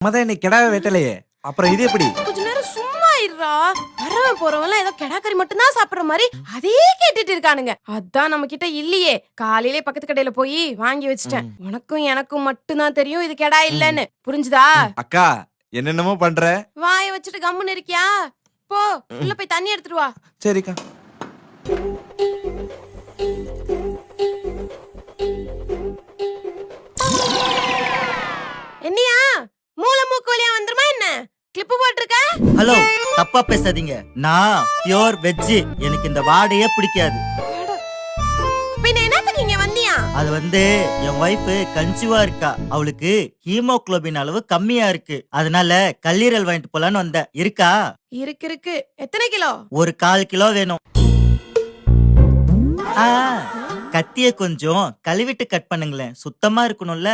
மத இன்னைக்கு கிடாவை வெட்டலையே, அப்புறம் இது எப்படி? கொஞ்ச நேரம் சும்மா இருடா. வரவன் போறவன் ஏதோ கெடாக்கறி மட்டும் தான் சாப்பிடுற மாதிரி அதே கேட்டுட்டு இருக்கானுங்க. அதான் நம்ம கிட்ட இல்லையே. காலையிலே பக்கத்து கடையில போய் வாங்கி வச்சிட்டேன். உனக்கும் எனக்கும் மட்டும் தான் தெரியும் இது கெடா இல்லன்னு. புரிஞ்சுதா? அக்கா என்னென்னமோ பண்ற. வாயை வச்சுட்டு கம்முன்னு இருக்கியா? போ உள்ள போய் தண்ணி எடுத்துட்டு வா. சரிக்கா. என்னையா மூளை மூக்கு வழியா வந்துருமா என்ன? கிளிப்பு போட்டிருக்க? ஹலோ, தப்பா பேசாதீங்க. நான் பியோர் வெஜ். எனக்கு இந்த வாடையே பிடிக்காது. பின்ன என்னத்துக்கு இங்க வந்தியா? அது என் ஒய்ஃப் கன்சீவா இருக்கா. அவளுக்கு ஹீமோகுளோபின் அளவு கம்மியா இருக்கு. அதனால கல்லீரல் வாங்கிட்டு போலான்னு வந்தேன். இருக்கா? இருக்கு. எத்தனை கிலோ? ஒரு 1/4 கிலோ வேணும். கத்திய கொஞ்சம் கழுவிட்டு கட் பண்ணுங்களேன், சுத்தமா இருக்கணும்ல.